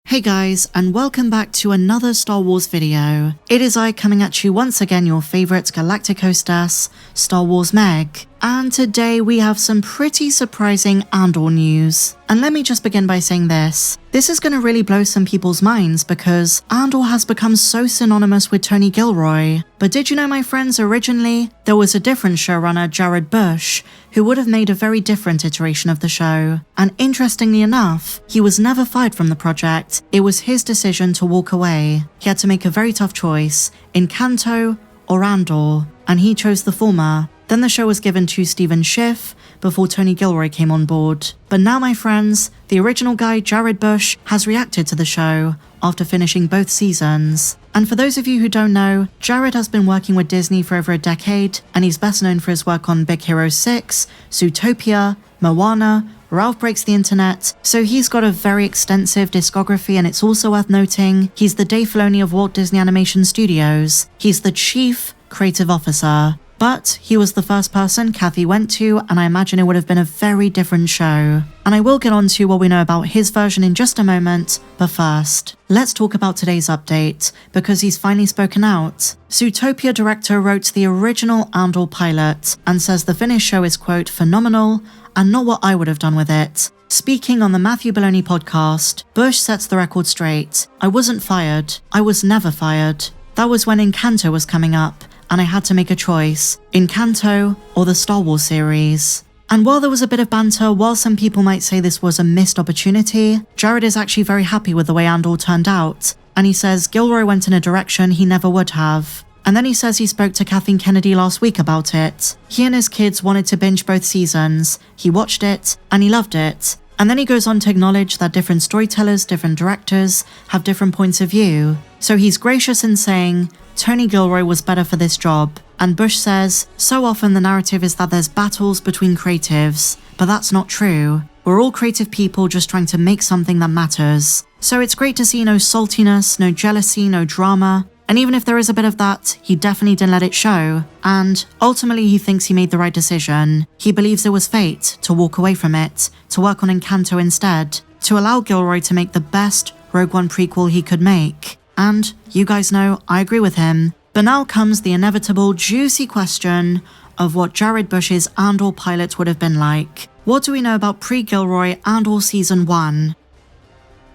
Hey guys, and welcome back to another Star Wars video. It is I coming at you once again, your favourite galactic hostess, Star Wars Meg. And today we have some pretty surprising Andor news. And let me just begin by saying this. This is going to really blow some people's minds because Andor has become so synonymous with Tony Gilroy. But did you know, my friends, originally there was a different showrunner, Jared Bush, who would have made a very different iteration of the show. And interestingly enough, he was never fired from the project. It was his decision to walk away. He had to make a very tough choice in Canto or Andor, and he chose the former. Then the show was given to Stephen Schiff before Tony Gilroy came on board. But now, my friends, the original guy, Jared Bush, has reacted to the show after finishing both seasons. And for those of you who don't know, Jared has been working with Disney for over a decade, and he's best known for his work on Big Hero 6, Zootopia, Moana, Ralph Breaks the Internet, so he's got a very extensive discography, and it's also worth noting he's the Dave Filoni of Walt Disney Animation Studios. He's the Chief Creative Officer. But he was the first person Kathy went to, and I imagine it would have been a very different show. And I will get on to what we know about his version in just a moment, but first, let's talk about today's update, because he's finally spoken out. Zootopia director wrote the original Andor pilot, and says the finished show is, quote, phenomenal, and not what I would have done with it. Speaking on the Matthew Bologna podcast, Bush sets the record straight. I wasn't fired. I was never fired. That was when Encanto was coming up, and I had to make a choice, Encanto or the Star Wars series. And while there was a bit of banter, while some people might say this was a missed opportunity, Jared is actually very happy with the way Andor turned out, and he says Gilroy went in a direction he never would have. And then he says he spoke to Kathleen Kennedy last week about it. He and his kids wanted to binge both seasons, he watched it, and he loved it. And then he goes on to acknowledge that different storytellers, different directors, have different points of view. So he's gracious in saying, Tony Gilroy was better for this job. And Bush says, so often the narrative is that there's battles between creatives, but that's not true. We're all creative people just trying to make something that matters. So it's great to see no saltiness, no jealousy, no drama. And even if there is a bit of that, he definitely didn't let it show. And ultimately he thinks he made the right decision. He believes it was fate to walk away from it, to work on Encanto instead, to allow Gilroy to make the best Rogue One prequel he could make. And you guys know, I agree with him. But now comes the inevitable juicy question of what Jared Bush's Andor pilot would have been like. What do we know about pre-Gilroy Andor Season 1?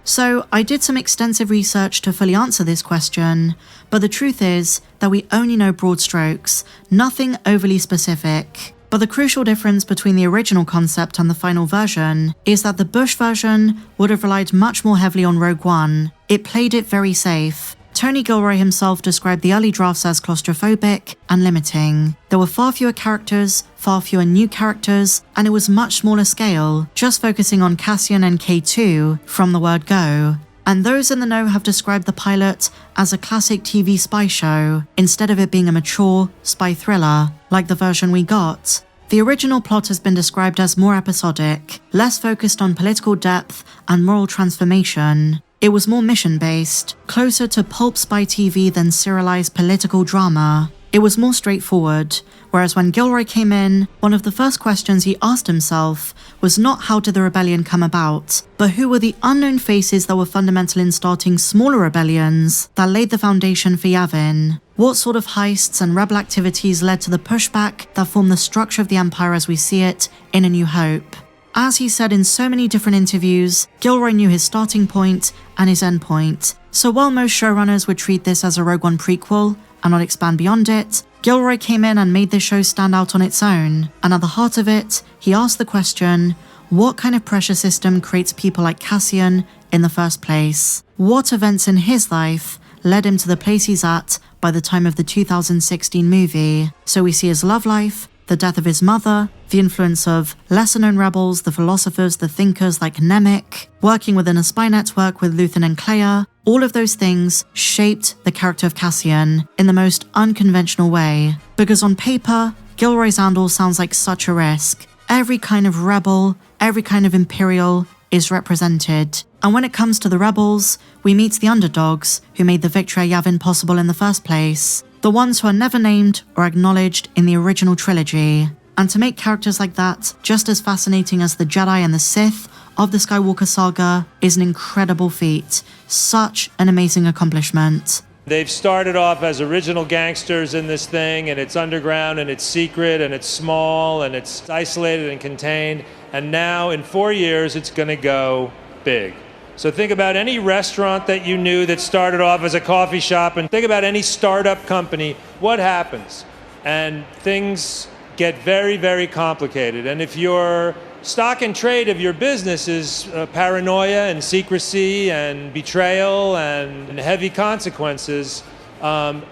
So I did some extensive research to fully answer this question, but the truth is that we only know broad strokes, nothing overly specific. But the crucial difference between the original concept and the final version is that the Bush version would have relied much more heavily on Rogue One. It played it very safe. Tony Gilroy himself described the early drafts as claustrophobic and limiting. There were far fewer characters, far fewer new characters, and it was much smaller scale, just focusing on Cassian and K2 from the word go. And those in the know have described the pilot as a classic TV spy show, instead of it being a mature spy thriller, like the version we got. The original plot has been described as more episodic, less focused on political depth and moral transformation. It was more mission-based, closer to pulp spy TV than serialized political drama. It was more straightforward, whereas when Gilroy came in, one of the first questions he asked himself was not how did the rebellion come about, but who were the unknown faces that were fundamental in starting smaller rebellions that laid the foundation for Yavin. What sort of heists and rebel activities led to the pushback that formed the structure of the Empire as we see it in A New Hope? As he said in so many different interviews, Gilroy knew his starting point and his end point. So while most showrunners would treat this as a Rogue One prequel and not expand beyond it, Gilroy came in and made this show stand out on its own. And at the heart of it, he asked the question, what kind of pressure system creates people like Cassian in the first place? What events in his life led him to the place he's at by the time of the 2016 movie? So we see his love life, the death of his mother, the influence of lesser-known rebels, the philosophers, the thinkers like Nemik, working within a spy network with Luthen and Clea. All of those things shaped the character of Cassian in the most unconventional way. Because on paper, Gilroy's Andor sounds like such a risk. Every kind of rebel, every kind of Imperial is represented. And when it comes to the rebels, we meet the underdogs who made the victory at Yavin possible in the first place. The ones who are never named or acknowledged in the original trilogy. And to make characters like that just as fascinating as the Jedi and the Sith of the Skywalker saga is an incredible feat. Such an amazing accomplishment. They've started off as original gangsters in this thing, and it's underground, and it's secret, and it's small, and it's isolated and contained. And now, in 4 years, it's going to go big. So think about any restaurant that you knew that started off as a coffee shop, and think about any startup company. What happens? And things get very, very complicated. And if your stock and trade of your business is paranoia and secrecy and betrayal and heavy consequences,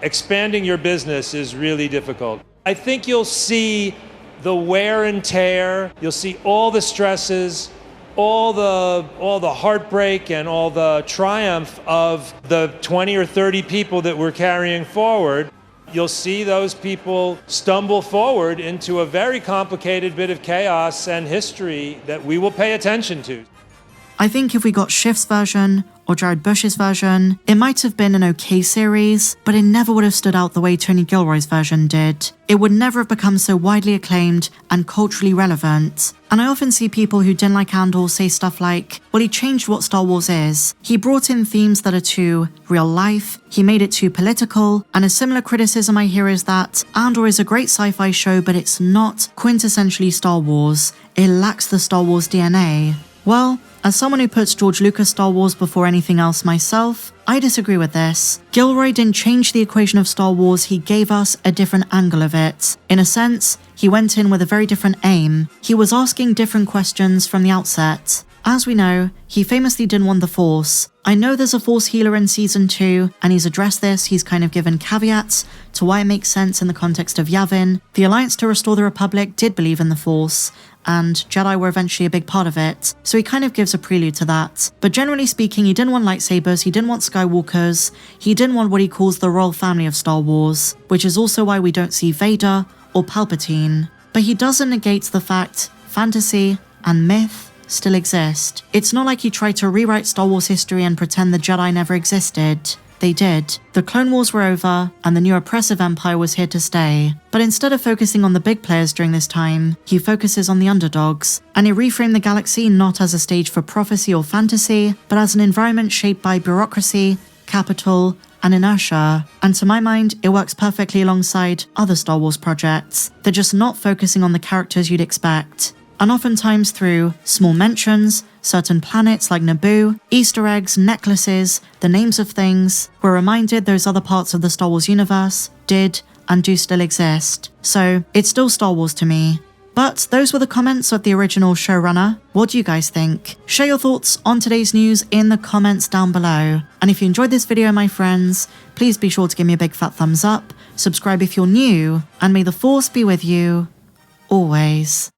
expanding your business is really difficult. I think you'll see the wear and tear, you'll see all the stresses, all the heartbreak and all the triumph of the 20 or 30 people that we're carrying forward. You'll see those people stumble forward into a very complicated bit of chaos and history that we will pay attention to. I think if we got Schiff's version or Jared Bush's version, it might have been an okay series, but it never would have stood out the way Tony Gilroy's version did. It would never have become so widely acclaimed and culturally relevant. And I often see people who didn't like Andor say stuff like, well, he changed what Star Wars is. He brought in themes that are too real life, he made it too political, and a similar criticism I hear is that Andor is a great sci-fi show, but it's not quintessentially Star Wars. It lacks the Star Wars DNA. Well, as someone who puts George Lucas' Star Wars before anything else myself, I disagree with this. Gilroy didn't change the equation of Star Wars, he gave us a different angle of it. In a sense, he went in with a very different aim. He was asking different questions from the outset. As we know, he famously didn't want the Force. I know there's a Force healer in Season 2, and he's addressed this, he's kind of given caveats to why it makes sense in the context of Yavin. The Alliance to Restore the Republic did believe in the Force, and Jedi were eventually a big part of it, so he kind of gives a prelude to that. But generally speaking, he didn't want lightsabers, he didn't want Skywalkers, he didn't want what he calls the royal family of Star Wars, which is also why we don't see Vader or Palpatine. But he doesn't negate the fact fantasy and myth still exist. It's not like he tried to rewrite Star Wars history and pretend the Jedi never existed. They did. The Clone Wars were over, and the new oppressive empire was here to stay. But instead of focusing on the big players during this time, he focuses on the underdogs, and he reframed the galaxy not as a stage for prophecy or fantasy, but as an environment shaped by bureaucracy, capital, and inertia. And to my mind, it works perfectly alongside other Star Wars projects. They're just not focusing on the characters you'd expect. And oftentimes through small mentions, certain planets like Naboo, Easter eggs, necklaces, the names of things, we're reminded those other parts of the Star Wars universe did and do still exist. So it's still Star Wars to me. But those were the comments of the original showrunner. What do you guys think? Share your thoughts on today's news in the comments down below. And if you enjoyed this video, my friends, please be sure to give me a big fat thumbs up, subscribe if you're new, and may the Force be with you always.